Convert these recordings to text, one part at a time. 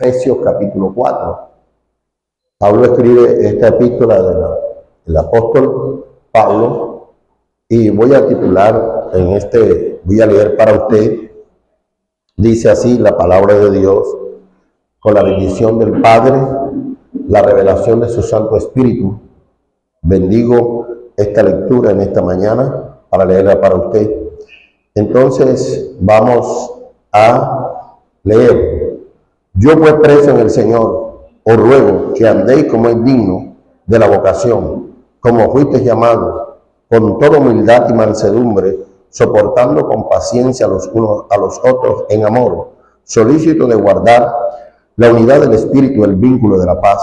Efesios capítulo 4. Pablo escribe esta epístola del apóstol Pablo y voy a titular voy a leer para usted. Dice así la palabra de Dios: con la bendición del Padre, la revelación de su Santo Espíritu. Bendigo esta lectura en esta mañana para leerla para usted. Entonces vamos a leer. Yo pues preso en el Señor, os ruego que andéis como es digno de la vocación, como fuisteis llamados, con toda humildad y mansedumbre, soportando con paciencia los unos a los otros en amor, solícito de guardar la unidad del Espíritu, el vínculo de la paz.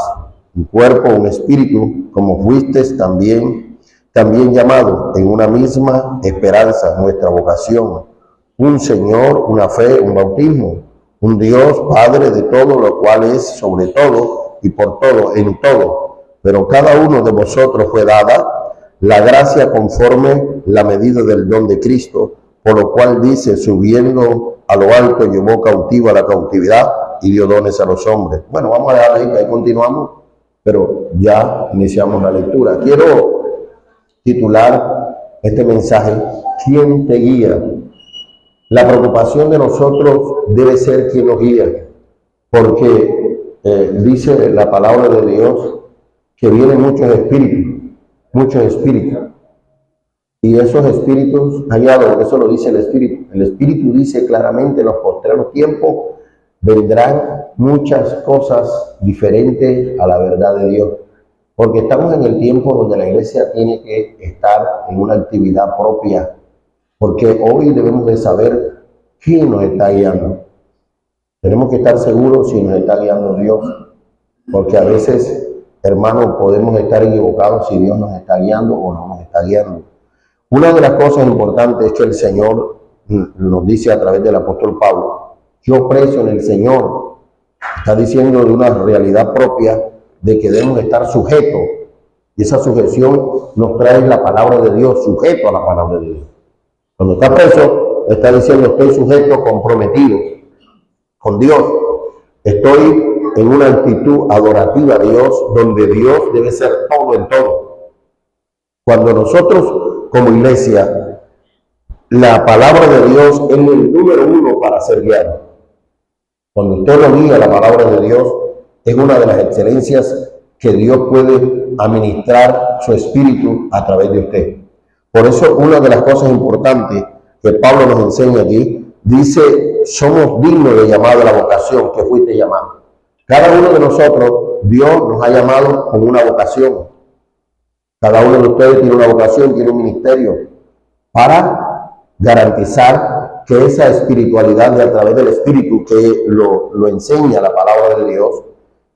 Un cuerpo, un espíritu, como fuisteis también llamados en una misma esperanza, nuestra vocación. Un Señor, una fe, un bautismo, un Dios, Padre de todo, lo cual es sobre todo y por todo, en todo. Pero cada uno de vosotros fue dada la gracia conforme la medida del don de Cristo, por lo cual dice, subiendo a lo alto, llevó cautivo a la cautividad y dio dones a los hombres. Bueno, vamos a dejar ahí, que ahí continuamos, pero ya iniciamos la lectura. Quiero titular este mensaje: ¿quién te guía? La preocupación de nosotros debe ser quien nos guía, porque dice la palabra de Dios que vienen muchos espíritus, y esos espíritus hallados, eso lo dice el Espíritu. El Espíritu dice claramente: en los postreros tiempos vendrán muchas cosas diferentes a la verdad de Dios, porque estamos en el tiempo donde la iglesia tiene que estar en una actividad propia, porque hoy debemos de saber quién nos está guiando. Tenemos que estar seguros si nos está guiando Dios, porque a veces, hermanos, podemos estar equivocados si Dios nos está guiando o no nos está guiando. Una de las cosas importantes es que el Señor nos dice a través del apóstol Pablo: yo preso en el Señor. Está diciendo de una realidad propia de que debemos estar sujetos, y esa sujeción nos trae la palabra de Dios, sujeto a la palabra de Dios. Cuando está preso, está diciendo: estoy sujeto, comprometido con Dios. Estoy en una actitud adorativa a Dios, donde Dios debe ser todo en todo. Cuando nosotros, como iglesia, la palabra de Dios es el número uno para ser guiado. Cuando usted lo guía, la palabra de Dios es una de las excelencias que Dios puede administrar su espíritu a través de usted. Por eso, una de las cosas importantes que Pablo nos enseña aquí, dice: somos dignos de llamado a la vocación que fuiste llamado. Cada uno de nosotros, Dios nos ha llamado con una vocación. Cada uno de ustedes tiene una vocación, tiene un ministerio, para garantizar que esa espiritualidad de a través del Espíritu que lo enseña la palabra de Dios.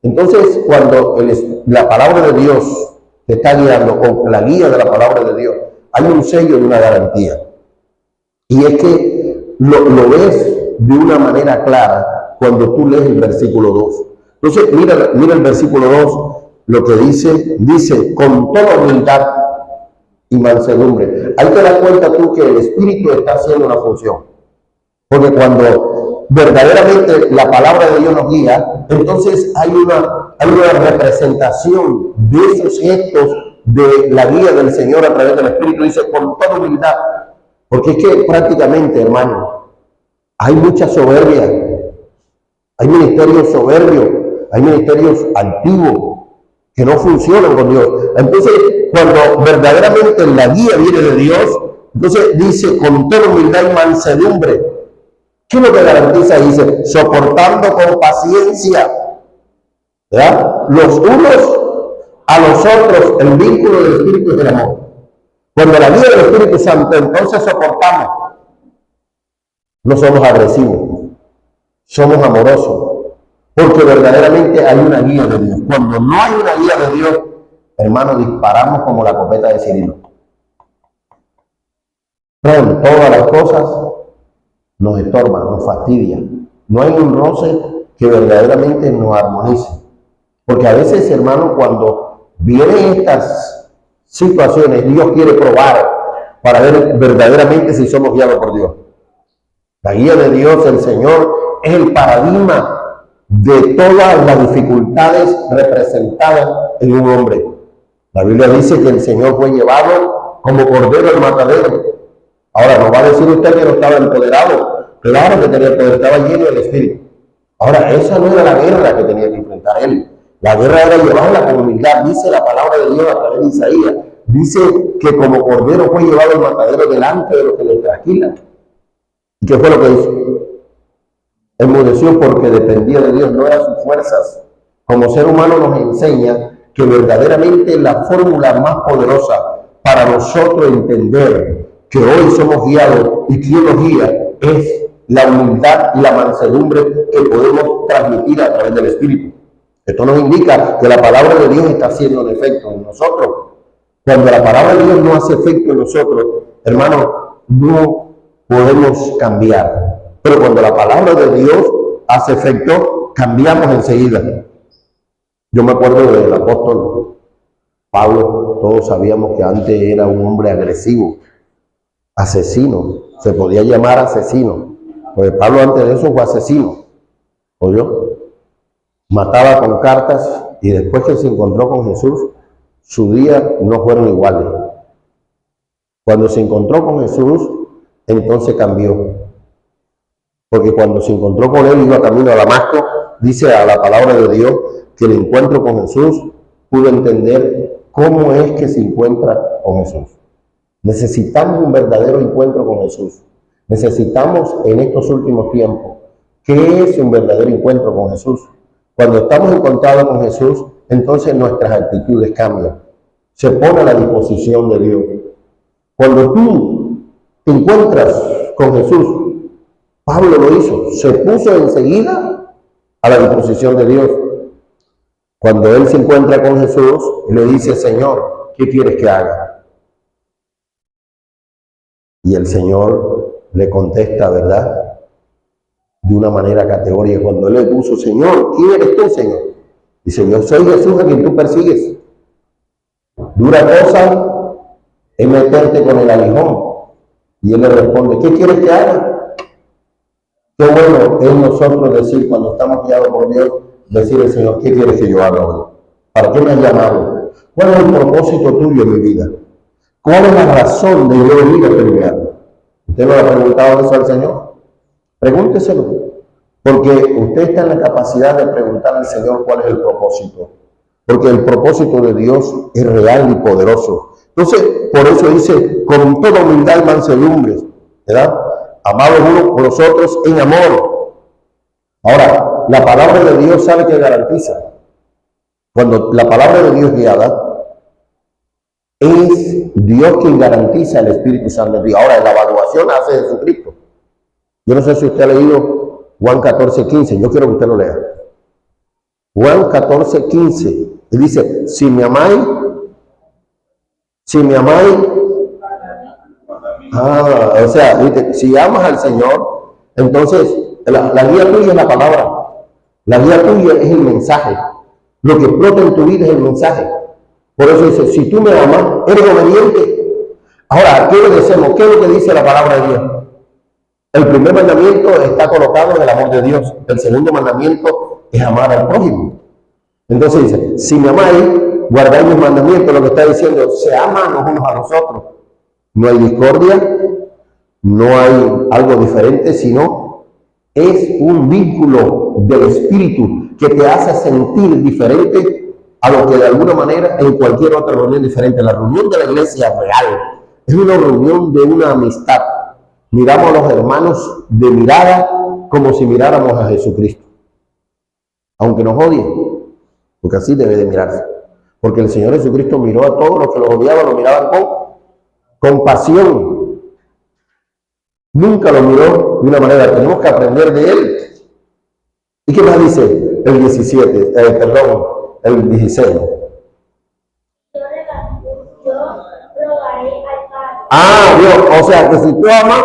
Entonces, cuando la palabra de Dios te está guiando, o la guía de la palabra de Dios, hay un sello de una garantía. Y es que lo ves de una manera clara cuando tú lees el versículo 2. Entonces, mira el versículo 2, lo que dice: con toda humildad y mansedumbre. Ahí te das cuenta tú que el Espíritu está haciendo una función. Porque cuando verdaderamente la palabra de Dios nos guía, entonces hay una representación de esos gestos de la guía del Señor a través del Espíritu. Dice: con toda humildad. Porque es que prácticamente, hermano, hay mucha soberbia. Hay ministerios soberbios, hay ministerios altivos que no funcionan con Dios. Entonces, cuando verdaderamente la guía viene de Dios, entonces dice: con toda humildad y mansedumbre. ¿Qué es lo que garantiza? Dice: soportando con paciencia, ¿verdad?, los unos a los otros, el vínculo del Espíritu y del amor. Cuando la guía del Espíritu Santo, entonces soportamos. No somos agresivos, somos amorosos, porque verdaderamente hay una guía de Dios. Cuando no hay una guía de Dios, hermanos, disparamos como la copeta de Cirilo. Traen todas las cosas, nos estorban, nos fastidian. No hay un roce que verdaderamente nos armonice. Porque a veces, hermanos, cuando vienen estas situaciones, Dios quiere probar para ver verdaderamente si somos guiados por Dios. La guía de Dios, el Señor, es el paradigma de todas las dificultades representadas en un hombre. La Biblia dice que el Señor fue llevado como cordero al matadero. Ahora, ¿no va a decir usted que no estaba empoderado? Claro que tenía poder, estaba lleno del Espíritu. Ahora, esa no era la guerra que tenía que enfrentar él. La guerra era llevarla con humildad. Dice la palabra de Dios a través de Isaías. Dice que como cordero fue llevado al matadero delante de los que le trasquilan. ¿Y qué fue lo que hizo? Enmudeció porque dependía de Dios, no eran sus fuerzas. Como ser humano nos enseña que verdaderamente la fórmula más poderosa para nosotros entender que hoy somos guiados y quien nos guía es la humildad y la mansedumbre que podemos transmitir a través del Espíritu. Esto nos indica que la palabra de Dios está haciendo efecto en nosotros. Cuando la palabra de Dios no hace efecto en nosotros, hermanos, no podemos cambiar. Pero cuando la palabra de Dios hace efecto, cambiamos enseguida. Yo me acuerdo del apóstol Pablo. Todos sabíamos que antes era un hombre agresivo, asesino, se podía llamar asesino. Pues Pablo antes de eso fue asesino, ¿oyó? Mataba con cartas y después que se encontró con Jesús, sus días no fueron iguales. Cuando se encontró con Jesús, entonces cambió. Porque cuando se encontró con él, iba camino a Damasco, dice a la palabra de Dios que el encuentro con Jesús pudo entender cómo es que se encuentra con Jesús. Necesitamos un verdadero encuentro con Jesús. Necesitamos en estos últimos tiempos, ¿qué es un verdadero encuentro con Jesús? Cuando estamos encontrados con Jesús, entonces nuestras actitudes cambian. Se pone a la disposición de Dios. Cuando tú te encuentras con Jesús, Pablo lo hizo, se puso enseguida a la disposición de Dios. Cuando él se encuentra con Jesús, le dice, Señor, ¿qué quieres que haga? Y el Señor le contesta, ¿verdad? De una manera categórica. Cuando él le puso, Señor, ¿quién eres tú, Señor? Dice, yo soy Jesús a quien tú persigues. Dura cosa es meterte con el aguijón. Y él le responde, ¿qué quieres que haga? Qué bueno es nosotros decir, cuando estamos guiados por Dios, decir al Señor, ¿qué quieres que yo haga hoy? ¿Para qué me has llamado? ¿Cuál es el propósito tuyo en mi vida? ¿Cuál es la razón de yo venir a este lugar? ¿Usted no le ha preguntado eso al Señor? Pregúnteselo. Porque usted está en la capacidad de preguntar al Señor cuál es el propósito. Porque el propósito de Dios es real y poderoso. Entonces, por eso dice, con toda humildad y mansedumbre, ¿verdad? Amados unos por los otros en amor. Ahora, la palabra de Dios sabe que garantiza. Cuando la palabra de Dios es guiada, es Dios quien garantiza el Espíritu Santo de Dios. Ahora, la evaluación la hace Jesucristo. Yo no sé si usted ha leído Juan 14:15. Yo quiero que usted lo lea. Juan 14:15. Y dice, si me amáis, o sea, si amas al Señor, entonces la guía tuya es la palabra. La guía tuya es el mensaje. Lo que explota en tu vida es el mensaje. Por eso dice, si tú me amas, eres obediente. Ahora, ¿qué obedecemos? ¿Qué es lo que dice la palabra de Dios? El primer mandamiento está colocado en el amor de Dios. El segundo mandamiento es amar al prójimo. Entonces dice, si me amáis, guardáis mis mandamientos. Lo que está diciendo, se aman los unos a los otros. No hay discordia, no hay algo diferente, sino es un vínculo del Espíritu que te hace sentir diferente a lo que de alguna manera en cualquier otra reunión diferente. La reunión de la iglesia real es una reunión de una amistad. Miramos a los hermanos de mirada como si miráramos a Jesucristo. Aunque nos odien, porque así debe de mirarse. Porque el Señor Jesucristo miró a todos los que los odiaban, lo miraban con compasión. Nunca lo miró de una manera. Tenemos que aprender de él. ¿Y qué más dice el 17? El 16. Dios, o sea que si tú amas,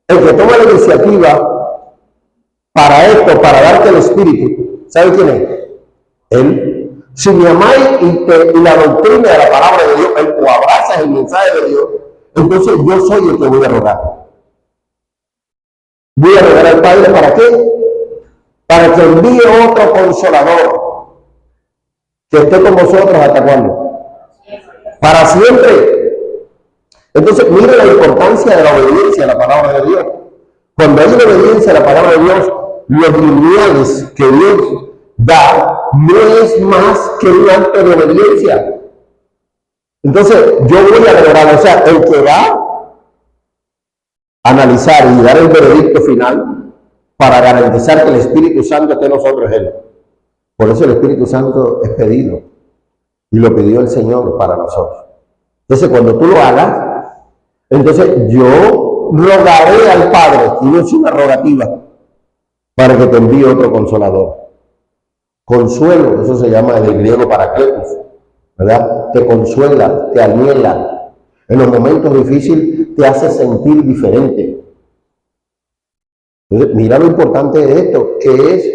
el que toma la iniciativa para esto, para darte el Espíritu, ¿sabe quién es? Él. Si me amáis y la doctrina de la palabra de Dios, o abrazas el mensaje de Dios, entonces yo soy el que voy a rogar. Voy a rogar al Padre, ¿para qué? para que envíe otro consolador, que esté con vosotros hasta cuándo, para siempre. Entonces, mire la importancia de la obediencia a la palabra de Dios. Cuando hay una obediencia a la palabra de Dios, los lineales que Dios da no es más que un acto de obediencia. Entonces, yo voy a lograr, o sea, el que va a analizar y dar el veredicto final para garantizar que el Espíritu Santo esté en nosotros es Él. Por eso el Espíritu Santo es pedido y lo pidió el Señor para nosotros. Entonces, cuando tú lo hagas, entonces yo rogaré al Padre, y no es una rogativa, para que te envíe otro consolador. Consuelo, eso se llama en el griego paracletos, ¿verdad? Te consuela, te anhela. En los momentos difíciles te hace sentir diferente. Entonces, mira lo importante de esto, que es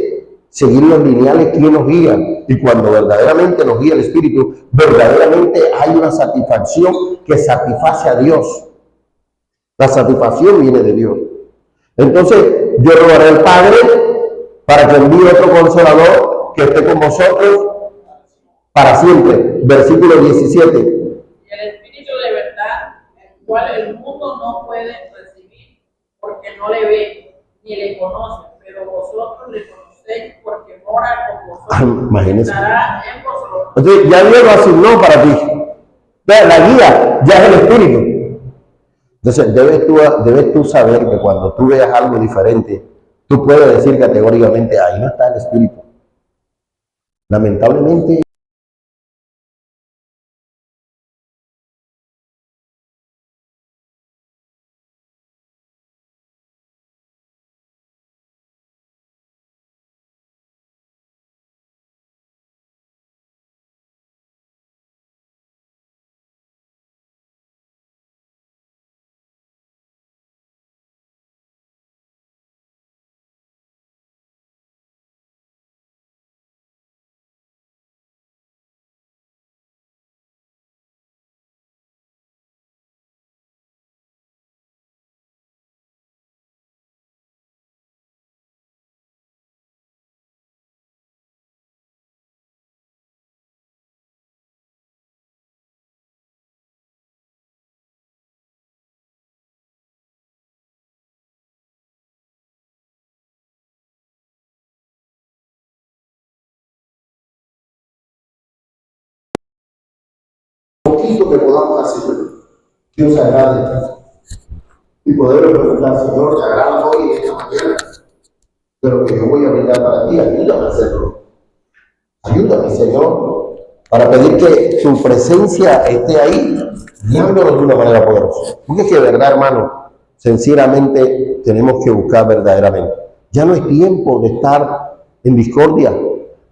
seguir los lineales que nos guían. Y cuando verdaderamente nos guía el Espíritu, verdaderamente hay una satisfacción que satisface a Dios. La satisfacción viene de Dios. Entonces, yo rogaré al Padre para que envíe otro consolador que esté con vosotros para siempre. Versículo 17. Y el Espíritu de verdad, el cual el mundo no puede recibir, porque no le ve ni le conoce, pero vosotros le conocéis porque mora con vosotros. Imagínense. Estará en vosotros. Entonces, ya Dios lo asignó para ti. La guía ya es el Espíritu. Entonces, debes tú saber que cuando tú veas algo diferente, tú puedes decir categóricamente, ahí no está el Espíritu. Lamentablemente, poquito que podamos hacer, Dios agrade. Y poder preguntar, Señor, te agrada hoy en esta mañana, pero que yo voy a brindar para ti, ayúdame a hacerlo. Ayúdame, Señor, para pedir que tu presencia esté ahí, guiándonos de una manera poderosa. Porque es que, verdad, hermano, sinceramente tenemos que buscar verdaderamente. Ya no es tiempo de estar en discordia,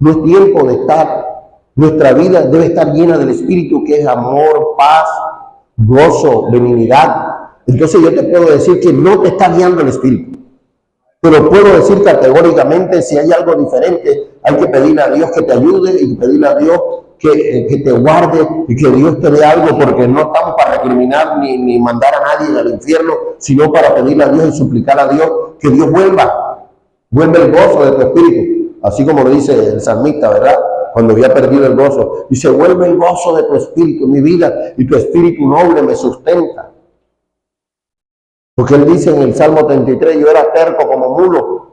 no es tiempo de estar. Nuestra vida debe estar llena del Espíritu, que es amor, paz, gozo, benignidad. Entonces yo te puedo decir que no te está guiando el Espíritu. Pero puedo decir categóricamente, si hay algo diferente, hay que pedirle a Dios que te ayude y pedirle a Dios que te guarde y que Dios te dé algo, porque no estamos para recriminar ni mandar a nadie al infierno, sino para pedirle a Dios y suplicar a Dios que Dios vuelva el gozo de tu espíritu, así como lo dice el salmista, ¿verdad? Cuando había perdido el gozo, dice, vuelve el gozo de tu espíritu en mi vida, y tu espíritu noble me sustenta. Porque él dice en el Salmo 33, yo era terco como mulo,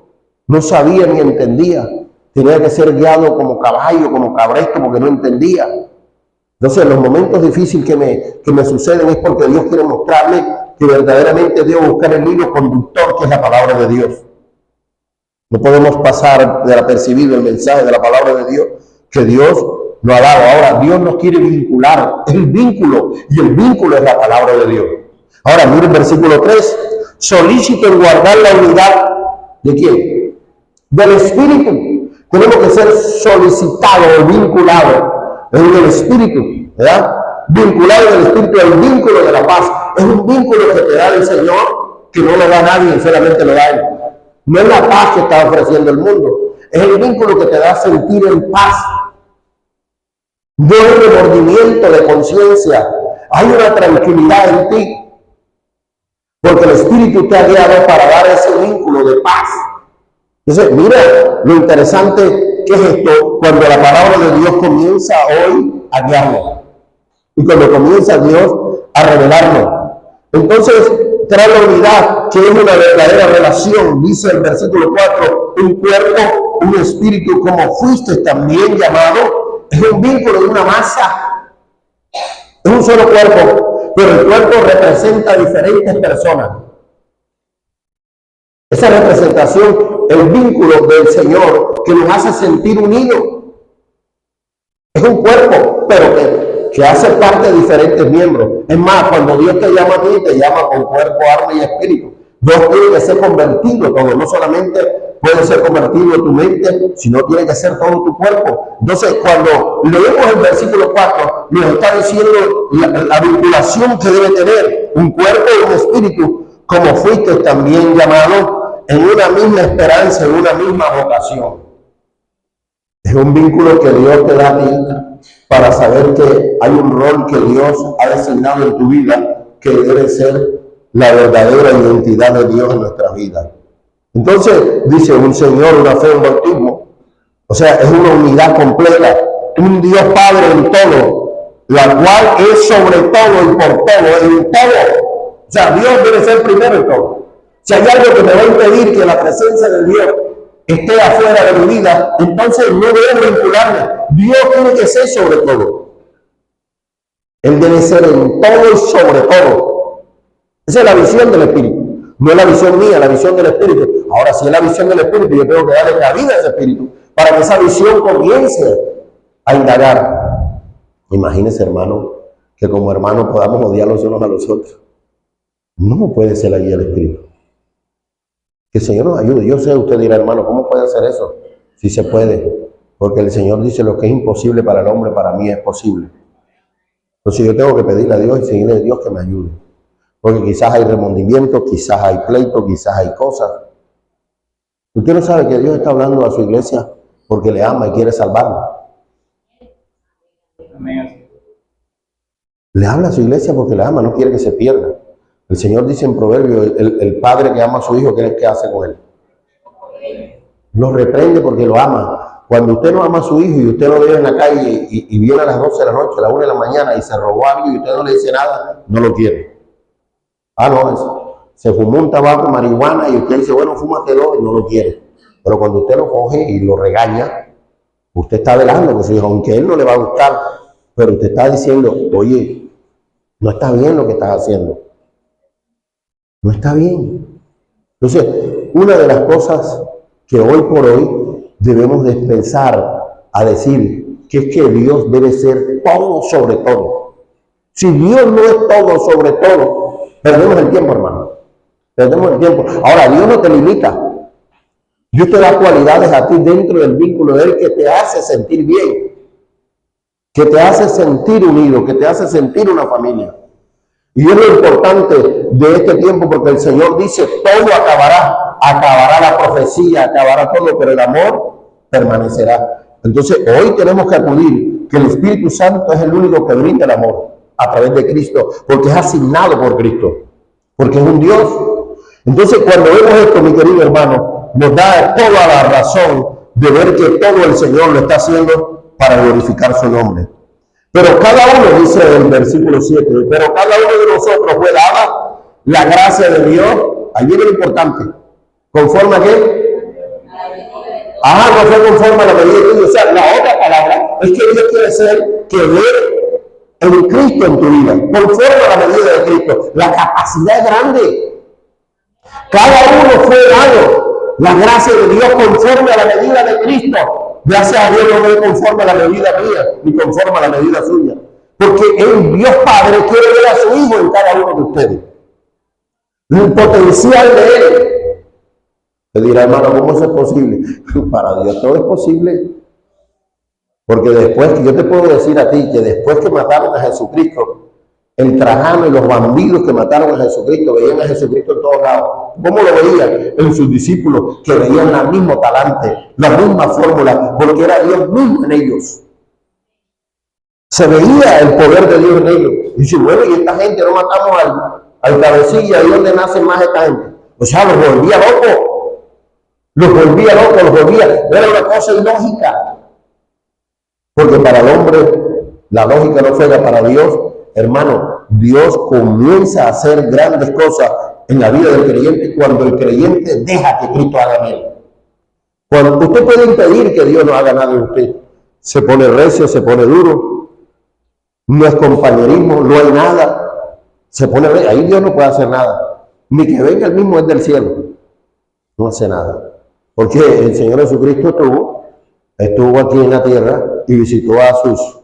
no sabía ni entendía, tenía que ser guiado como caballo, como cabresto, porque no entendía. Entonces, los momentos difíciles que me suceden es porque Dios quiere mostrarme que verdaderamente debo buscar el hilo conductor, que es la palabra de Dios. No podemos pasar de apercibido el mensaje de la palabra de Dios que Dios lo ha dado. Ahora, Dios nos quiere vincular, es el vínculo, y el vínculo es la palabra de Dios. Ahora, mire el versículo 3, solícito en guardar la unidad, ¿de quién? Del Espíritu. Tenemos que ser solicitados o vinculados en el Espíritu, ¿verdad? Vinculado en el Espíritu, el vínculo de la paz. Es un vínculo que te da el Señor, que no lo da nadie, solamente lo da Él. No es la paz que está ofreciendo el mundo, es el vínculo que te da sentir en paz. No hay remordimiento de conciencia, hay una tranquilidad en ti, porque el Espíritu te ha guiado para dar ese vínculo de paz. Entonces, mira lo interesante que es esto, cuando la palabra de Dios comienza hoy a guiarnos y cuando comienza Dios a revelarnos. Entonces trae la unidad, que es una verdadera relación. Dice el versículo 4, un cuerpo, un espíritu, como fuiste también llamado. Es un vínculo de una masa, es un solo cuerpo, pero el cuerpo representa a diferentes personas. Esa representación, el vínculo del Señor que nos hace sentir unidos. Es un cuerpo, pero que hace parte de diferentes miembros. Es más, cuando Dios te llama a ti, te llama con cuerpo, alma y espíritu. Dios tiene que ser convertido todo, no solamente puede ser convertido tu mente, sino tiene que ser todo tu cuerpo. Entonces, cuando leemos el versículo 4, nos está diciendo la vinculación que debe tener un cuerpo y un espíritu, como fuiste también llamado en una misma esperanza, en una misma vocación. Es un vínculo que Dios te da a ti para saber que hay un rol que Dios ha designado en tu vida que debe ser la verdadera identidad de Dios en nuestra vida. Entonces, dice un Señor, una fe, un bautismo. O sea, es una unidad completa. Un Dios Padre en todo, la cual es sobre todo y por todo, en todo. O sea, Dios debe ser primero en todo. Si hay algo que me va a impedir que la presencia de Dios esté afuera de mi vida, entonces no debo vincularme. Dios tiene que ser sobre todo. Él debe ser en todo y sobre todo. Esa es la visión del Espíritu. No es la visión mía, la visión del Espíritu. Ahora, si es la visión del Espíritu, yo tengo que darle la vida a ese Espíritu para que esa visión comience a indagar. Imagínese, hermano, que como hermanos podamos odiar los unos a los otros. No puede ser allí el Espíritu. Que el Señor nos ayude. Yo sé, usted dirá, hermano, ¿cómo puede hacer eso? Sí se puede, porque el Señor dice lo que es imposible para el hombre, para mí es posible. Entonces yo tengo que pedirle a Dios y seguirle a Dios que me ayude. Porque quizás hay remordimiento, quizás hay pleito, quizás hay cosas. Usted no sabe que Dios está hablando a su iglesia porque le ama y quiere salvarla. Le habla a su iglesia porque le ama, no quiere que se pierda. El Señor dice en Proverbios, el padre que ama a su hijo, ¿qué hace con él? Lo reprende porque lo ama. Cuando usted no ama a su hijo y usted lo ve en la calle y viene a las 12 de la noche, a las 1 de la mañana y se robó algo y usted no le dice nada, no lo quiere. Ah, no, se fumó un tabaco, marihuana y usted dice, bueno, fúmatelo y no lo quiere. Pero cuando usted lo coge y lo regaña, usted está velando con su hijo, aunque a él no le va a gustar, pero usted está diciendo, oye, no está bien lo que estás haciendo. No está bien. Entonces, una de las cosas que hoy por hoy debemos de pensar a decir que es que Dios debe ser todo sobre todo. Si Dios no es todo sobre todo, perdemos el tiempo, hermano. Perdemos el tiempo. Ahora, Dios no te limita. Dios te da cualidades a ti dentro del vínculo de Él que te hace sentir bien, que te hace sentir unido, que te hace sentir una familia. Y es lo importante de este tiempo, porque el Señor dice, todo acabará, acabará la profecía, acabará todo, pero el amor permanecerá. Entonces, hoy tenemos que acudir, que el Espíritu Santo es el único que brinda el amor a través de Cristo, porque es asignado por Cristo, porque es un Dios. Entonces, cuando vemos esto, mi querido hermano, nos da toda la razón de ver que todo el Señor lo está haciendo para glorificar su nombre. Pero cada uno, dice el versículo 7, pero cada uno de nosotros fue dada la gracia de Dios. Ahí viene lo importante. ¿Conforme a qué? No fue conforme a la medida de Dios. O sea, la otra palabra es que Dios quiere ser que ver en Cristo en tu vida, conforme a la medida de Cristo. La capacidad es grande. Cada uno fue dado la gracia de Dios conforme a la medida de Cristo. Gracias a Dios no es conforme a la medida mía, ni conforme a la medida suya. Porque el Dios Padre quiere ver a su Hijo en cada uno de ustedes. El potencial de Él. Te dirá, hermano, ¿cómo eso es posible? Para Dios todo es posible. Porque después, yo te puedo decir a ti que después que mataron a Jesucristo, el Trajano y los bandidos que mataron a Jesucristo veían a Jesucristo en todos lados. ¿Cómo lo veían? En sus discípulos, que veían el mismo talante, la misma fórmula, porque era Dios mismo en ellos. Se veía el poder de Dios en ellos. Y dice, bueno, y esta gente no matamos al cabecilla, ¿y dónde nace más esta gente? O sea, los volvía locos. Los volvía locos, los volvía. Era una cosa ilógica. Porque para el hombre la lógica no juega, para Dios, hermano, Dios comienza a hacer grandes cosas en la vida del creyente cuando el creyente deja que Cristo haga en él. Cuando usted puede impedir que Dios no haga nada en usted, se pone recio, se pone duro, no es compañerismo, no hay nada, se pone recio, ahí Dios no puede hacer nada, ni que venga el mismo es del cielo, no hace nada, porque el Señor Jesucristo estuvo aquí en la tierra y visitó a sus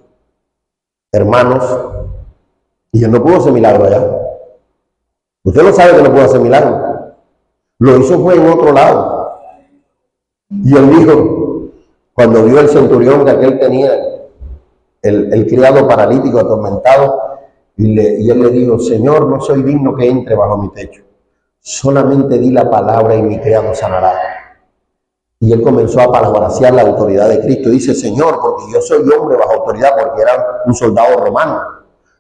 hermanos y él no pudo hacer milagro allá. Usted lo sabe que no pudo hacer milagro, lo hizo fue en otro lado. Y él dijo, cuando vio el centurión que aquel tenía el criado paralítico atormentado, y él le dijo, Señor, no soy digno que entre bajo mi techo, solamente di la palabra y mi criado sanará. Y él comenzó a palabrasear la autoridad de Cristo. Dice, Señor, porque yo soy hombre bajo autoridad, porque era un soldado romano.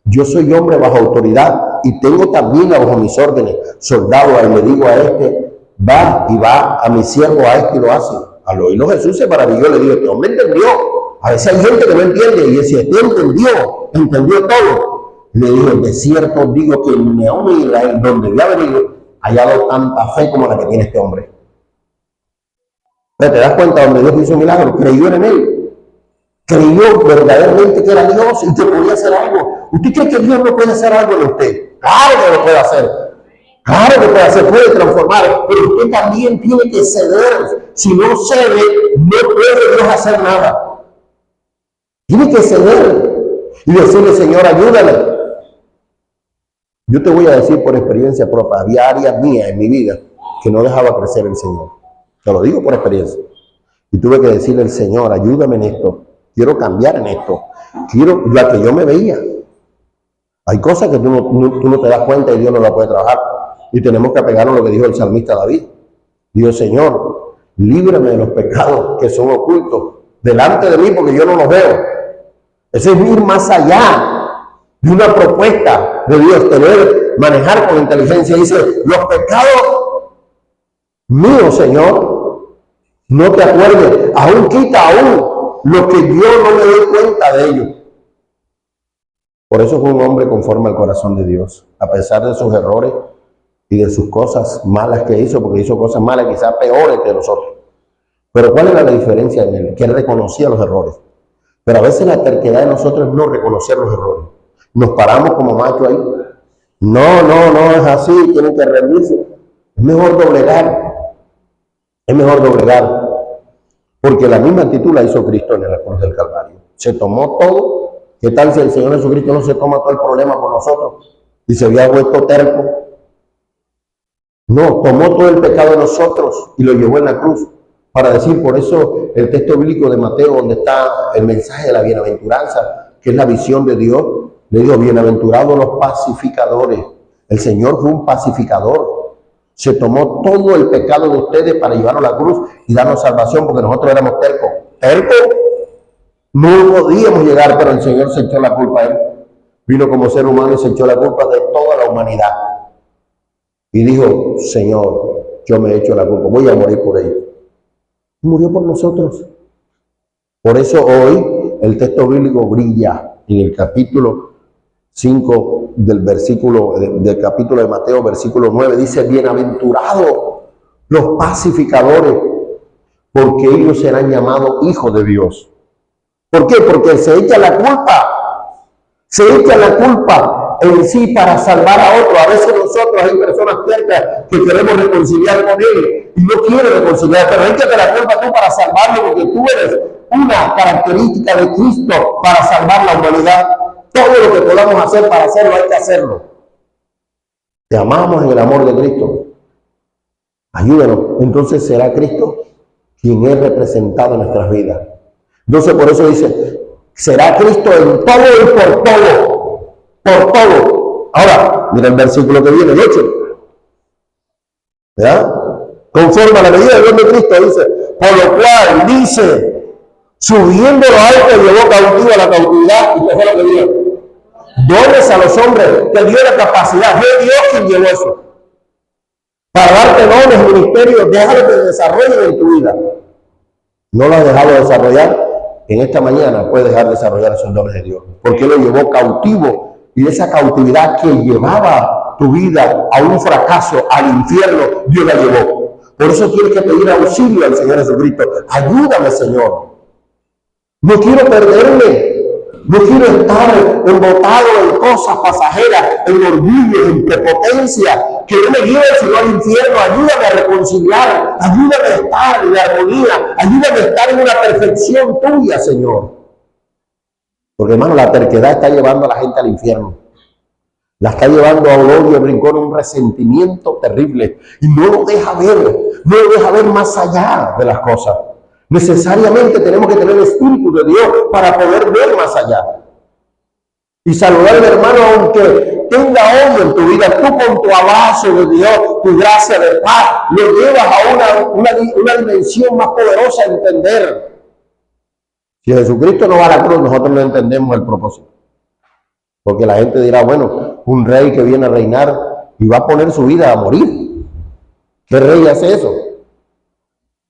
Yo soy hombre bajo autoridad y tengo también bajo mis órdenes soldado. Ahí le digo a este, va y va a mi siervo, a este y lo hace. Al oírlo Jesús se maravilló, le dijo, este hombre entendió. A veces hay gente que no entiende y si este entendió todo. Le dijo, de cierto digo que ni aún en Israel, donde había venido, haya dado tanta fe como la que tiene este hombre. Pero te das cuenta, donde Dios hizo un milagro, creyó en él. Creyó verdaderamente que era Dios y que podía hacer algo. ¿Usted cree que Dios no puede hacer algo en usted? Claro que lo puede hacer. Claro que puede hacer, puede transformar, pero usted también tiene que ceder. Si no cede, no puede Dios hacer nada. Tiene que ceder y decirle, Señor, ayúdame. Yo te voy a decir por experiencia propia, había áreas mías en mi vida que no dejaba crecer el Señor. Te lo digo por experiencia. Y tuve que decirle al Señor, ayúdame en esto. Quiero cambiar en esto. Quiero la que yo me veía. Hay cosas que tú no te das cuenta y Dios no la puede trabajar. Y tenemos que apegarnos a lo que dijo el salmista David. Dijo, Señor, líbrame de los pecados que son ocultos delante de mí porque yo no los veo. Eso es ir más allá de una propuesta de Dios, manejar con inteligencia. Dice, los pecados míos, Señor, no te acuerdes, aún quita aún lo que yo no me doy cuenta de ellos. Por eso fue un hombre conforme al corazón de Dios, a pesar de sus errores y de sus cosas malas que hizo, porque hizo cosas malas quizás peores que nosotros. Pero ¿cuál era la diferencia en él? Que él reconocía los errores. Pero a veces la terquedad de nosotros es no reconocer los errores. Nos paramos como machos ahí. No es así, tienen que rendirse. Es mejor doblegar. Es mejor doblegar. Porque la misma actitud la hizo Cristo en la cruz del Calvario. Se tomó todo. ¿Qué tal si el Señor Jesucristo no se toma todo el problema por nosotros? Y se había vuelto terco. No, tomó todo el pecado de nosotros y lo llevó en la cruz. Para decir, por eso el texto bíblico de Mateo, donde está el mensaje de la bienaventuranza, que es la visión de Dios, le digo, bienaventurados los pacificadores. El Señor fue un pacificador. Se tomó todo el pecado de ustedes para llevarlo a la cruz y darnos salvación, porque nosotros éramos tercos. ¿Tercos? No podíamos llegar, pero el Señor se echó la culpa a él. Vino como ser humano y se echó la culpa de toda la humanidad. Y dijo, Señor, yo me he hecho la culpa, voy a morir por ellos. Y murió por nosotros. Por eso hoy el texto bíblico brilla en el capítulo 5 del capítulo de Mateo, versículo 9, dice, bienaventurados los pacificadores, porque ellos serán llamados hijos de Dios. ¿Por qué? Porque se echa la culpa. Se echa la culpa en sí para salvar a otro. A veces nosotros hay personas tercas que queremos reconciliar con él y no quieren reconciliar, pero échate la culpa tú para salvarlo, porque tú eres una característica de Cristo para salvar la humanidad. Todo lo que podamos hacer para hacerlo, hay que hacerlo. Te amamos en el amor de Cristo. Ayúdanos. Entonces será Cristo quien es representado en nuestras vidas. Entonces por eso dice, será Cristo en todo y por todo. Por todo. Ahora, mira el versículo que viene, el 8. ¿Verdad? Conforme a la medida del don de Cristo, dice, por lo cual dice, subiendo lo alto llevó cautivo a la cautividad, y fue lo que dijo, dones a los hombres, que dio la capacidad, fue Dios quien llevó eso. para darte dones, ministerios, déjalo que desarrollen en tu vida. No lo has dejado desarrollar, en esta mañana puedes dejar desarrollar esos dones de Dios, porque Él lo llevó cautivo, y esa cautividad que llevaba tu vida a un fracaso, al infierno, Dios la llevó. Por eso tienes que pedir auxilio al Señor Jesucristo. Ayúdame, Señor. No quiero perderme. No quiero estar embotado en cosas pasajeras, en orgullo, en prepotencia, que no me lleve sino al infierno. Ayúdame a reconciliar, ayúdame a estar en armonía, ayúdame a estar en una perfección tuya, Señor. Porque, hermano, la terquedad está llevando a la gente al infierno. La está llevando a un odio, a un rincón, a un resentimiento terrible. Y no lo deja ver, no lo deja ver más allá de las cosas. Necesariamente tenemos que tener el Espíritu de Dios para poder ver más allá. Y saludar al hermano aunque tenga odio en tu vida. Tú con tu abrazo de Dios, tu gracia de paz, lo llevas a una dimensión más poderosa de entender. Si Jesucristo no va a la cruz, nosotros no entendemos el propósito. Porque la gente dirá, bueno, un rey que viene a reinar y va a poner su vida a morir. ¿Qué rey hace eso?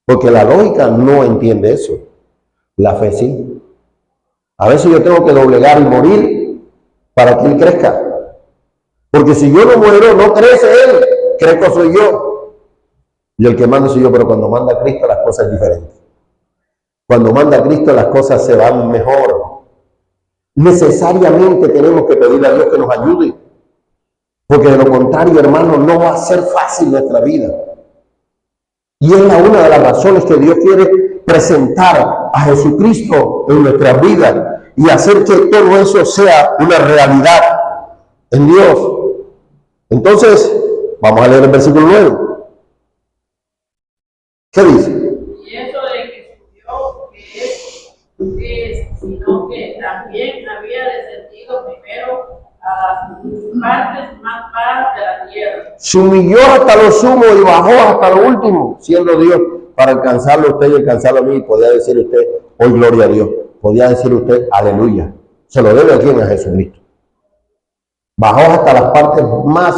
Porque la lógica no entiende eso. La fe sí. A veces yo tengo que doblegar y morir para que Él crezca. Porque si yo no muero, no crece Él. Crezco soy yo. Y el que manda soy yo, pero cuando manda Cristo las cosas es diferente. Cuando manda Cristo las cosas se van mejor. Necesariamente tenemos que pedirle a Dios que nos ayude. Porque de lo contrario, hermano, no va a ser fácil nuestra vida. Y es una de las razones que Dios quiere presentar a Jesucristo en nuestras vidas y hacer que todo eso sea una realidad en Dios. Entonces, vamos a leer el versículo 9. ¿Qué dice? Y eso de que subió, que es, sino que también había descendido primero a las partes más bajas de la tierra. Se humilló hasta lo sumo y bajó hasta lo último, siendo Dios, para alcanzarlo a usted y alcanzarlo a mí. Podía decir usted, hoy gloria a Dios. Podía decir usted, aleluya. Se lo debe a quién, a Jesucristo. Bajó hasta las partes más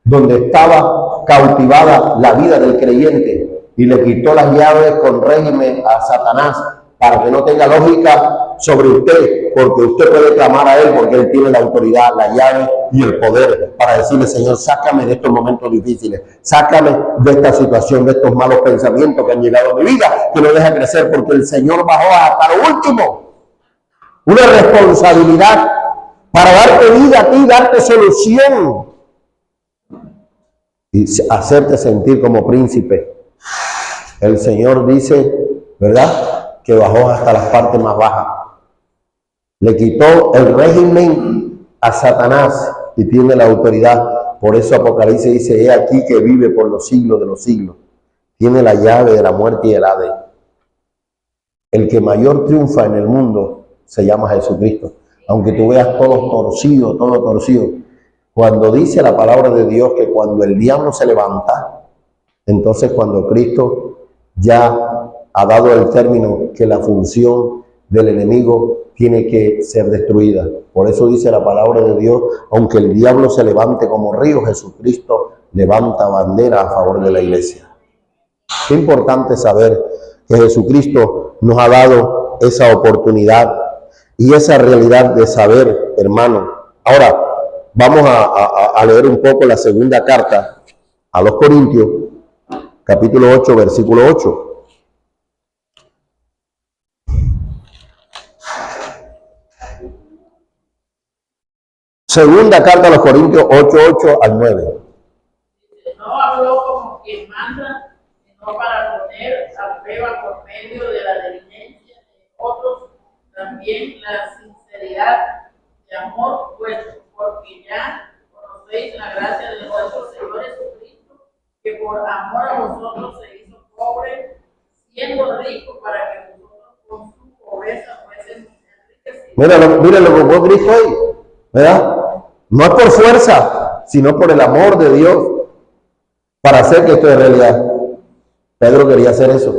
donde estaba cautivada la vida del creyente y le quitó las llaves con régimen a Satanás para que no tenga lógica sobre usted, porque usted puede clamar a Él, porque Él tiene la autoridad, la llave y el poder para decirle, Señor, sácame de estos momentos difíciles, sácame de esta situación, de estos malos pensamientos que han llegado a mi vida, que no deja crecer, porque el Señor bajó hasta lo último. Una responsabilidad para darte vida a ti, darte solución y hacerte sentir como príncipe. El Señor dice, ¿verdad?, que bajó hasta las partes más bajas. Le quitó el régimen a Satanás y tiene la autoridad. Por eso Apocalipsis dice, he aquí que vive por los siglos de los siglos. Tiene la llave de la muerte y el Hades. El que mayor triunfa en el mundo se llama Jesucristo. Aunque tú veas todo torcido. Cuando dice la palabra de Dios que cuando el diablo se levanta, entonces cuando Cristo ya ha dado el término que la función del enemigo tiene que ser destruida. Por eso dice la palabra de Dios, aunque el diablo se levante como río, Jesucristo levanta bandera a favor de la iglesia. Qué importante saber que Jesucristo nos ha dado esa oportunidad y esa realidad de saber, hermano. Ahora, vamos a leer un poco la segunda carta a los Corintios, capítulo 8, versículo 8. Segunda carta a los Corintios 8 al 9. No habló como quien manda, sino para poner a prueba por medio de la diligencia de otros también la sinceridad de amor vuestro, porque ya conocéis la gracia de nuestro Señor Jesucristo, que por amor a vosotros se hizo pobre, siendo rico, para que vosotros con su pobreza fuesen enriquecidos. Mira lo que fue Cristo ahí, ¿verdad? No es por fuerza, sino por el amor de Dios para hacer que esto es realidad. Pedro quería hacer eso.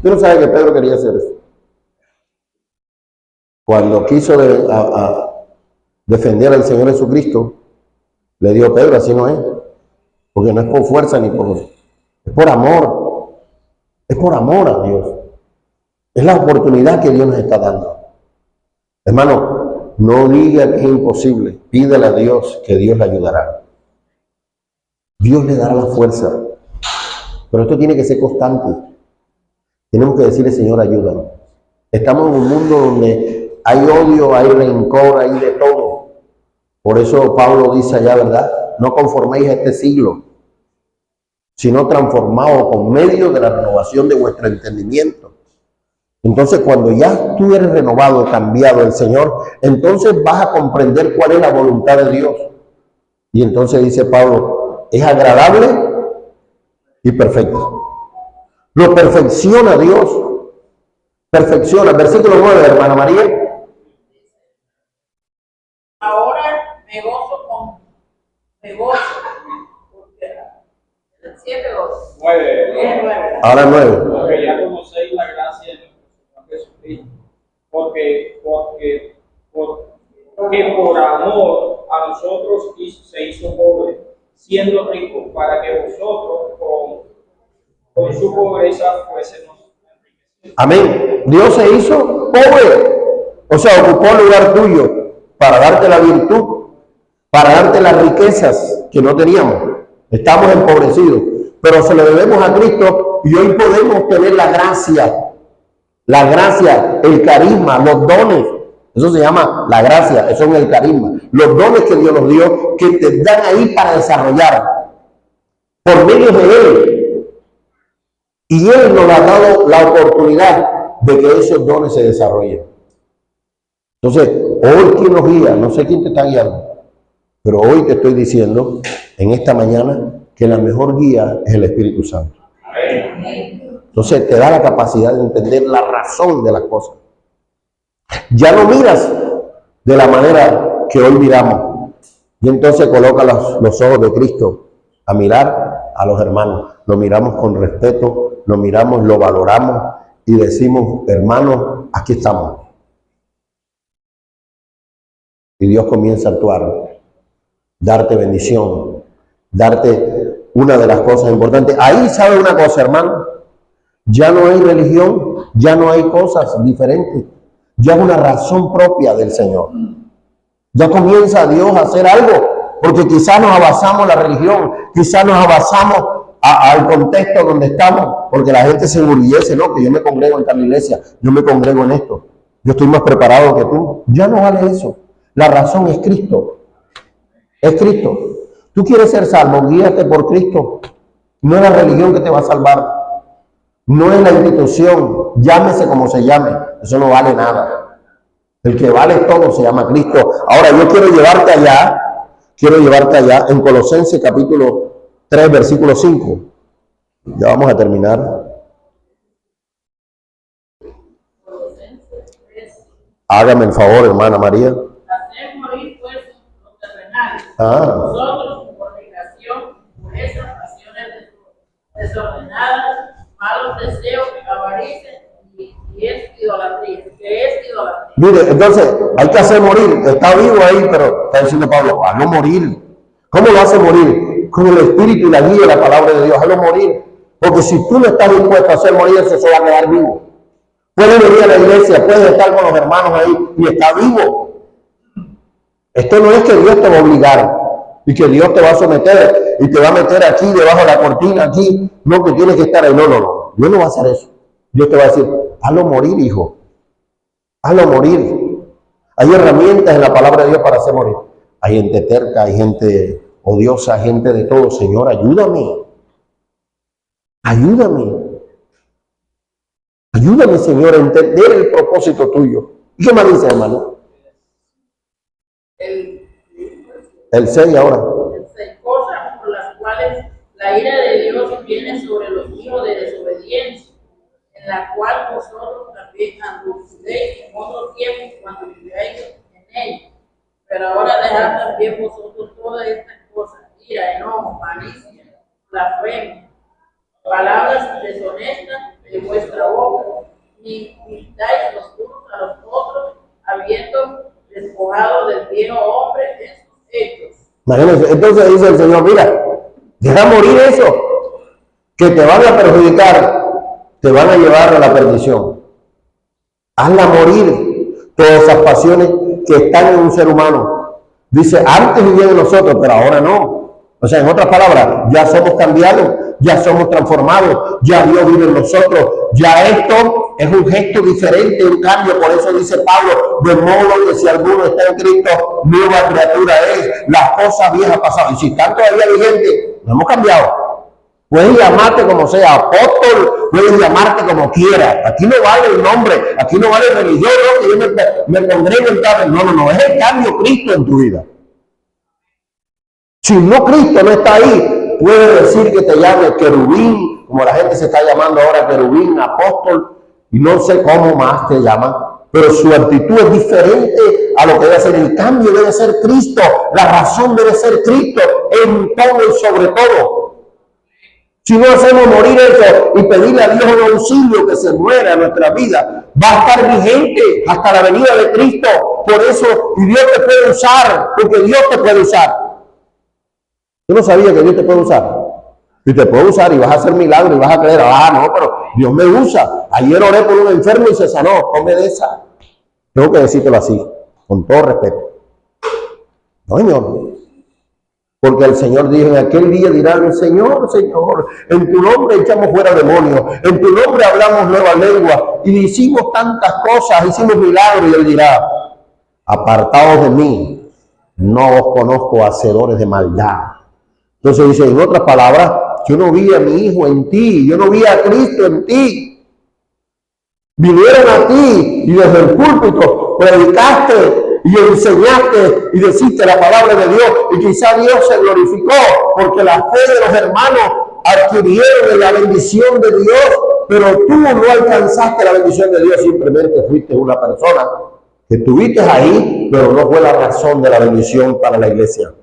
Tú no sabes que Pedro quería hacer eso. Cuando quiso defender al Señor Jesucristo, le dio Pedro, así no es. porque no es por fuerza ni por... Es por amor. Es por amor a Dios. Es la oportunidad que Dios nos está dando. Hermano, no diga que es imposible. Pídele a Dios que Dios le ayudará. Dios le dará la fuerza. Pero esto tiene que ser constante. Tenemos que decirle, Señor, ayúdanos. Estamos en un mundo donde hay odio, hay rencor, hay de todo. Por eso Pablo dice allá, ¿verdad? No conforméis a este siglo, sino transformados con medio de la renovación de vuestro entendimiento. Entonces, cuando ya tú eres renovado, cambiado el Señor, entonces vas a comprender cuál es la voluntad de Dios. Y entonces dice Pablo, es agradable y perfecto. Lo perfecciona Dios. Perfecciona. Versículo 9, hermana María. Ahora me gozo, porque el 7 gozo. 9. Ahora 9. Porque ya conocéis la gracia de nuestro Señor Jesucristo, porque por amor a nosotros se hizo pobre, siendo rico, para que vosotros con su pobreza fuésemos enriquecidos. Amén. Dios se hizo pobre. O sea, ocupó el lugar tuyo para darte la virtud, para darte las riquezas que no teníamos. Estamos empobrecidos, pero se lo debemos a Cristo y hoy podemos tener la gracia, el carisma, los dones. Eso se llama la gracia, eso es el carisma. Los dones que Dios nos dio, que te dan ahí para desarrollar por medio de Él. Y Él nos ha dado la oportunidad de que esos dones se desarrollen. Entonces, hoy quien nos guía, no sé quién te está guiando, pero hoy te estoy diciendo, en esta mañana, que la mejor guía es el Espíritu Santo. Entonces, te da la capacidad de entender la razón de las cosas. Ya no miras de la manera que hoy miramos. Y entonces coloca los ojos de Cristo a mirar a los hermanos. Lo miramos con respeto, lo miramos, lo valoramos y decimos, hermanos, aquí estamos. Y Dios comienza a actuar, darte bendición, darte una de las cosas importantes. Ahí sabe una cosa, hermano, ya no hay religión, ya no hay cosas diferentes, ya es una razón propia del Señor. Ya comienza Dios a hacer algo, porque quizás nos abasamos en la religión, quizás nos abasamos al contexto donde estamos, porque la gente se enorgullece, ¿no? Que yo me congrego en tal iglesia, yo me congrego en esto, yo estoy más preparado que tú. Ya no vale eso. La razón es Cristo. Es Cristo. Tú quieres ser salvo, guíate por Cristo. No es la religión que te va a salvar. No es la institución, llámese como se llame. Eso no vale nada. El que vale todo se llama Cristo. Ahora yo quiero llevarte allá en Colosenses capítulo 3, versículo 5. Ya vamos a terminar. Hágame el favor, hermana María. Hacer morir pues los terrenales. Nosotros, por fornicación, pureza, pasiones desordenadas, malos deseos, avaricia y es idolatría. Mire, entonces hay que hacer morir. Está vivo ahí, pero está diciendo Pablo, hazlo morir. ¿Cómo lo hace morir? Con el Espíritu y la guía de la palabra de Dios, hazlo morir. Porque si tú no estás dispuesto a hacer morir, eso se va a quedar vivo. Puedes venir a la iglesia, puedes estar con los hermanos ahí y está vivo. Esto no es que Dios te va a obligar y que Dios te va a someter y te va a meter aquí debajo de la cortina, aquí, no, que tienes que estar ahí. No. Dios no va a hacer eso. Dios te va a decir, hazlo morir, hijo. Hazlo morir. Hay herramientas en la palabra de Dios para hacer morir. Hay gente terca, hay gente odiosa, gente de todo. Señor, ayúdame. Ayúdame. Ayúdame, Señor, a entender el propósito tuyo. ¿Y qué más dice, hermano? El 6 ahora. El 6, cosas por las cuales la ira de Dios viene sobre los hijos de desobediencia, en la cual vosotros también anduvisteis en otro tiempo cuando vivíais en ella. Pero ahora dejad también vosotros todas estas cosas: ira, enojo, malicia, blasfemia, palabras deshonestas de vuestra boca, ni mintáis los unos a los otros, habiendo despojado del viejo hombre en sus hechos. Imagínense, entonces dice el Señor, mira, Deja morir eso, que te van a perjudicar, te van a llevar a la perdición. Hazla morir todas esas pasiones que están en un ser humano. Dice, antes vivían en nosotros, pero ahora no. O sea, en otras palabras, ya somos cambiados, ya somos transformados, ya Dios vive en nosotros. Ya esto es un gesto diferente, un cambio. Por eso dice Pablo, de modo que si alguno está en Cristo, nueva criatura es, las cosas viejas pasadas. Y si están todavía vigentes, no hemos cambiado. Puedes llamarte como sea, apóstol, puedes llamarte como quieras. Aquí no vale el nombre, aquí no vale religión, no, que yo me pondré en el cambio. No, es el cambio Cristo en tu vida. Si no Cristo no está ahí, puede decir que te llame querubín, como la gente se está llamando ahora querubín, apóstol, y no sé cómo más te llaman, pero su actitud es diferente a lo que debe ser. El cambio debe ser Cristo, la razón debe ser Cristo en todo y sobre todo. Si no hacemos morir eso y pedirle a Dios un auxilio que se muera en nuestra vida, va a estar vigente hasta la venida de Cristo. Por eso, y Dios te puede usar, porque Dios te puede usar. Tú no sabías que Dios te puede usar. Y te puede usar y vas a hacer milagros y vas a creer, no, pero Dios me usa. Ayer oré por un enfermo y se sanó. Come de esa. Tengo que decírtelo así, con todo respeto. No, Señor. Porque el Señor dijo, en aquel día dirán, Señor, Señor, en tu nombre echamos fuera demonios, en tu nombre hablamos nueva lengua, y hicimos tantas cosas, hicimos milagros, y Él dirá, apartaos de mí, no os conozco, hacedores de maldad. Entonces dice, en otras palabras, yo no vi a mi hijo en ti, yo no vi a Cristo en ti. Vinieron a ti y desde el púlpito predicaste y enseñaste y deciste la palabra de Dios, y quizá Dios se glorificó porque la fe de los hermanos adquirieron la bendición de Dios, pero tú no alcanzaste la bendición de Dios, simplemente fuiste una persona que estuviste ahí, pero no fue la razón de la bendición para la iglesia.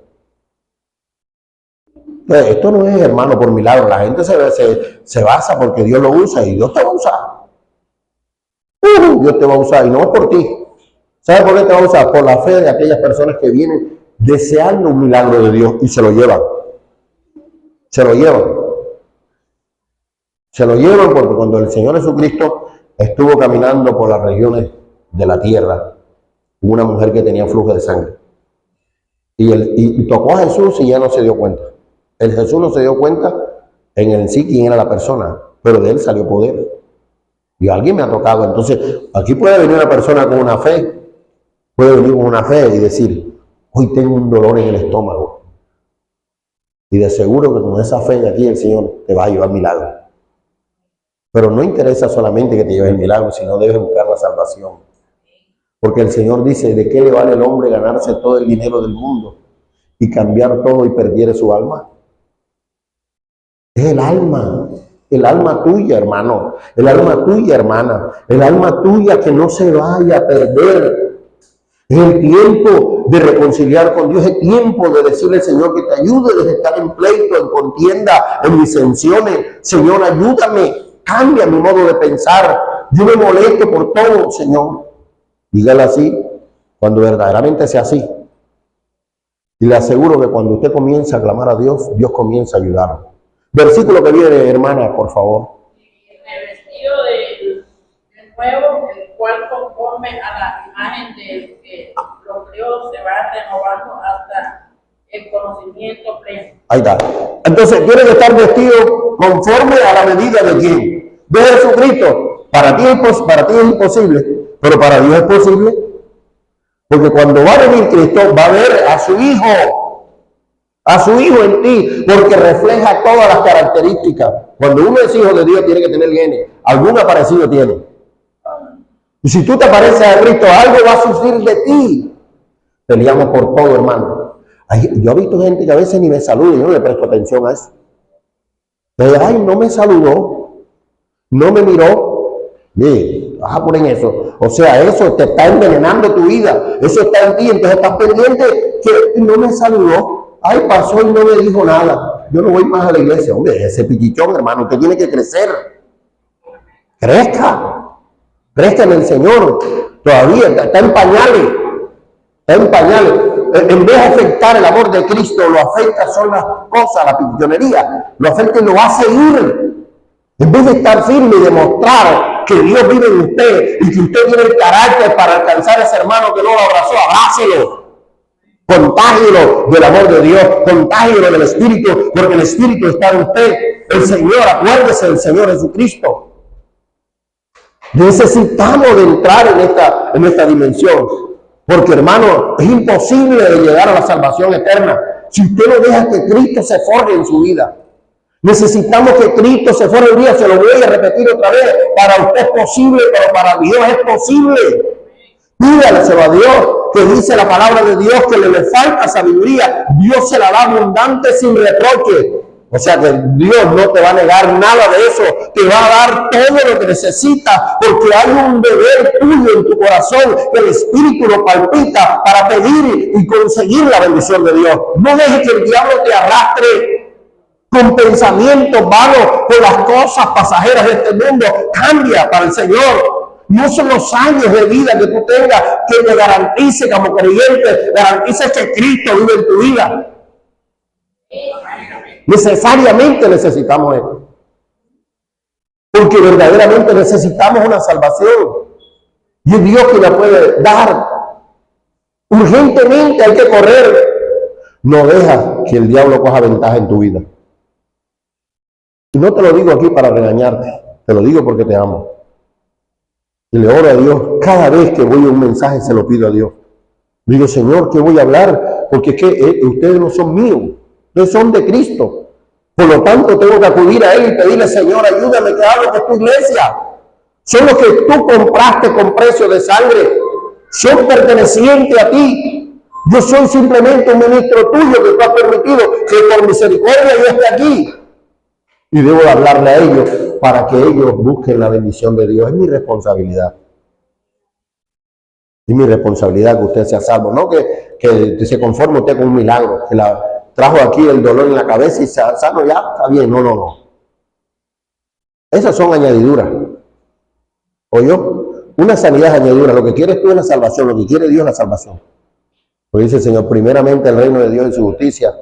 Entonces, esto no es, hermano, por milagro. La gente se basa porque Dios lo usa y Dios te va a usar. Dios te va a usar y no es por ti. ¿Sabes por qué te va a usar? Por la fe de aquellas personas que vienen deseando un milagro de Dios y se lo llevan. Se lo llevan. Se lo llevan porque cuando el Señor Jesucristo estuvo caminando por las regiones de la tierra, hubo una mujer que tenía flujo de sangre. Y tocó a Jesús y ya no se dio cuenta. El Jesús no se dio cuenta en el sí quién era la persona, pero de él salió poder. Y alguien me ha tocado. Entonces, aquí puede venir una persona con una fe, puede venir con una fe y decir, hoy tengo un dolor en el estómago. Y de seguro que con esa fe de aquí el Señor te va a llevar milagro. Pero no interesa solamente que te lleve el milagro, sino debes buscar la salvación. Porque el Señor dice, ¿de qué le vale el hombre ganarse todo el dinero del mundo y cambiar todo y perdiere su alma? Es el alma tuya, hermano, el alma tuya, hermana, el alma tuya que no se vaya a perder. Es el tiempo de reconciliar con Dios, es el tiempo de decirle al Señor que te ayude, de estar en pleito, en contienda, en disensiones. Señor, ayúdame, cambia mi modo de pensar. Yo me molesto por todo, Señor. Dígale así, cuando verdaderamente sea así. Y le aseguro que cuando usted comienza a clamar a Dios, Dios comienza a ayudarlo. Versículo que viene, hermana, por favor. El vestido del nuevo, el cual conforme a la imagen del que lo creó, se va renovando hasta el conocimiento pleno. Ahí está. Entonces, tiene que estar vestido conforme a la medida de quién. De Jesucristo. Para ti es imposible, pero para Dios es posible. Porque cuando va a venir Cristo, va a ver a su Hijo en ti, porque refleja todas las características. Cuando uno es hijo de Dios, tiene que tener genes. Algún parecido tiene. Y si tú te pareces a Cristo, algo va a surgir de ti. Peleamos por todo, hermano. Yo he visto gente que a veces ni me saluda y yo no le presto atención a eso. Pero, no me saludó, no me miró. Vas a poner eso. O sea, eso te está envenenando tu vida. Eso está en ti, entonces estás pendiente que no me saludó. Pasó y no me dijo nada. Yo no voy más a la iglesia. Hombre, ese pichichón, hermano, usted tiene que crecer. Crezca en el Señor. Todavía está en pañales. Está en pañales. en vez de afectar el amor de Cristo, lo afecta son las cosas, la pillonería, lo afecta y lo hace ir. En vez de estar firme y demostrar que Dios vive en usted y que usted tiene el carácter para alcanzar a ese hermano que no lo abrazó, abrácelo. Contágielo del amor de Dios, contágielo del Espíritu, porque el Espíritu está en usted. El Señor, acuérdese del Señor Jesucristo. Necesitamos de entrar en esta dimensión, porque hermano, es imposible de llegar a la salvación eterna si usted no deja que Cristo se forje en su vida. Necesitamos que Cristo se forje en vida, se lo voy a repetir otra vez, para usted es posible, pero para Dios es posible. Pídaleselo a Dios, que dice la palabra de Dios que le falta sabiduría, Dios se la da abundante sin reproche. O sea que Dios no te va a negar nada de eso, te va a dar todo lo que necesitas, porque hay un deber tuyo en tu corazón, que el Espíritu lo palpita para pedir y conseguir la bendición de Dios. No dejes que el diablo te arrastre con pensamientos vanos, con las cosas pasajeras de este mundo. Cambia para el Señor. No son los años de vida que tú tengas que te garantice como creyente, garantice que Cristo vive en tu vida. Necesariamente necesitamos esto. Porque verdaderamente necesitamos una salvación. Y es Dios quien la puede dar. Urgentemente hay que correr. No deja que el diablo coja ventaja en tu vida. Y no te lo digo aquí para regañarte. Te lo digo porque te amo. Y le oro a Dios. Cada vez que voy a un mensaje se lo pido a Dios. Digo, Señor, ¿qué voy a hablar? Porque es que ustedes no son míos. Ustedes son de Cristo. Por lo tanto, tengo que acudir a Él y pedirle, Señor, ayúdame que hable de tu iglesia. Son los que tú compraste con precio de sangre. Son pertenecientes a ti. Yo soy simplemente un ministro tuyo que tú has permitido que por misericordia yo esté aquí. Y debo de hablarle a ellos para que ellos busquen la bendición de Dios. Es mi responsabilidad. Es mi responsabilidad que usted sea salvo. No que se conforme usted con un milagro, que trajo aquí el dolor en la cabeza y sano ya, está bien. No. Esas son añadiduras. ¿Oyó? Una sanidad es añadidura. Lo que quieres tú es la salvación, lo que quiere Dios es la salvación. Pues dice el Señor, primeramente el reino de Dios y su justicia,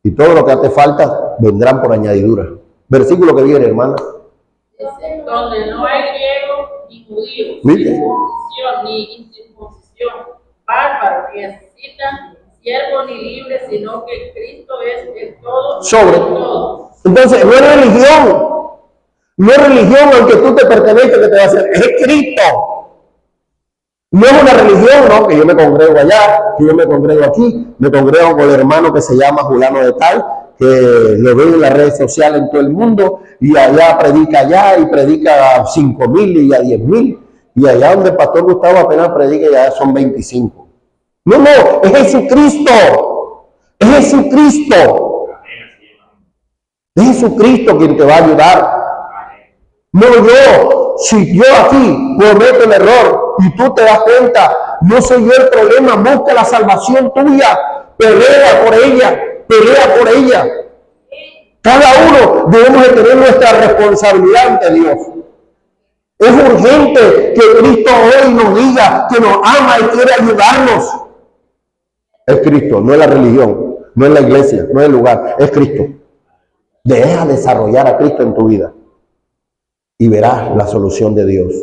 y todo lo que te falta vendrán por añadidura. Versículo que viene, hermana. Donde no hay griego ni judío, ¿Viste? circuncisión ni incircuncisión, bárbaro ni escita, siervo ni libre, sino que Cristo es el todo Sobre. todo. Entonces, no es religión. No es religión aunque tú te pertenezcas que te va a hacer. Es Cristo. No es una religión, no, que yo me congrego allá, que yo me congrego aquí, me congrego con el hermano que se llama Juliano de Tal, que lo veo en las redes sociales en todo el mundo, y allá predica allá, y predica a 5,000 y a 10,000, y allá donde el pastor Gustavo apenas predica ya son 25. No, es Jesucristo. Es Jesucristo. Es Jesucristo quien te va a ayudar. No yo. Si yo aquí cometo el error y tú te das cuenta, no soy yo el problema, busca la salvación tuya, pelea por ella. Cada uno debemos de tener nuestra responsabilidad ante Dios. Es urgente que Cristo hoy nos diga que nos ama y quiere ayudarnos. Es Cristo, no es la religión, no es la iglesia, no es el lugar, es Cristo. Deja desarrollar a Cristo en tu vida y verás la solución de Dios.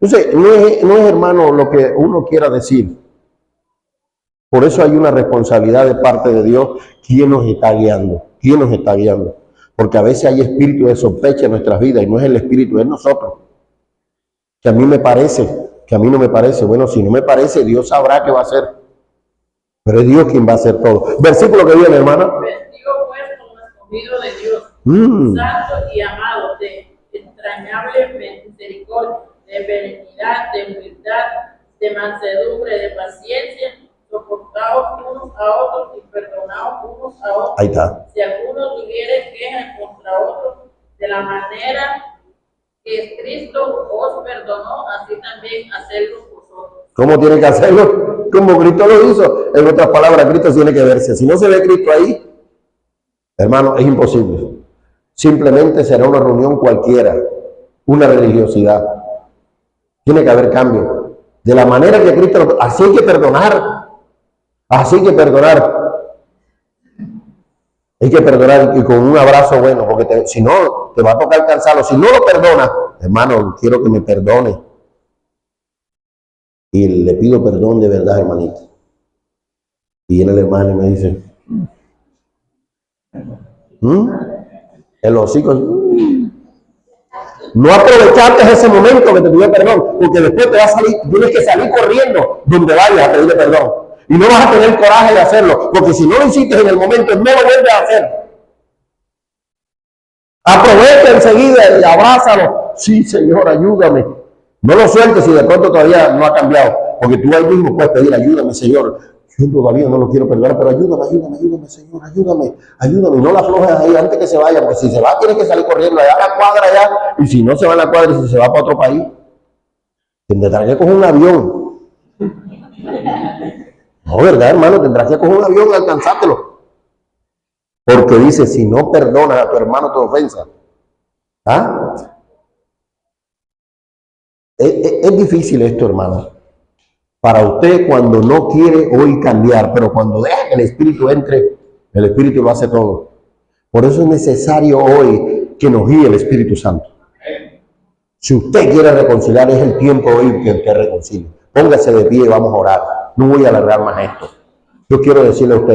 Entonces, no es, hermano, lo que uno quiera decir. Por eso hay una responsabilidad de parte de Dios. ¿Quién nos está guiando? ¿Quién nos está guiando? Porque a veces hay espíritu de sospecha en nuestras vidas y no es el espíritu, es nosotros. Que a mí me parece, que a mí no me parece. Bueno, si no me parece, Dios sabrá qué va a hacer. Pero es Dios quien va a hacer todo. Versículo que viene, hermana. Bendigo pues como escogido de Dios, santo y amado, de entrañable misericordia, de benignidad, de humildad, de mansedumbre, de paciencia, soportaos unos a otros y perdonaos unos a otros. Ahí está. Si alguno tuviere quejas contra otros, de la manera que Cristo os perdonó, así también hacedlo vosotros. ¿Cómo tiene que hacerlo? Como Cristo lo hizo. En otras palabras, Cristo tiene que verse. Si no se ve Cristo ahí, hermano, es imposible. Simplemente será una reunión cualquiera, una religiosidad. Tiene que haber cambio. De la manera que Cristo lo... Así hay que perdonar. Así que perdonar. Hay que perdonar y con un abrazo bueno, porque si no, te va a tocar cansarlo. Si no lo perdonas, hermano, quiero que me perdone. Y le pido perdón de verdad, hermanito. Y viene el hermano y me dice, el hocico, no aprovechaste ese momento que te pidió perdón, porque después te va a salir, tienes que salir corriendo donde vayas a pedirle perdón. Y no vas a tener coraje de hacerlo, porque si no lo hiciste en el momento, no lo vuelves a hacer. Aprovecha enseguida y abrázalo. Sí, Señor, ayúdame. No lo sueltes si de pronto todavía no ha cambiado, porque tú ahí mismo puedes pedir, ayúdame, Señor. Yo todavía no lo quiero perdonar, pero ayúdame, Señor, ayúdame. Y no la aflojes ahí antes que se vaya, porque si se va, tiene que salir corriendo allá a la cuadra allá, y si no se va a la cuadra y si se va para otro país, tendrá que coger un avión. No, ¿verdad, hermano? Tendrás que coger un avión y alcanzártelo. Porque dice, si no perdonas a tu hermano tu ofensa, es difícil esto, hermano. Para usted cuando no quiere hoy cambiar, pero cuando deja que el Espíritu entre, el Espíritu lo hace todo. Por eso es necesario hoy que nos guíe el Espíritu Santo. Si usted quiere reconciliar, es el tiempo hoy que usted reconcilie. Póngase de pie y vamos a orar. No voy a alargar más esto. Yo quiero decirle a usted,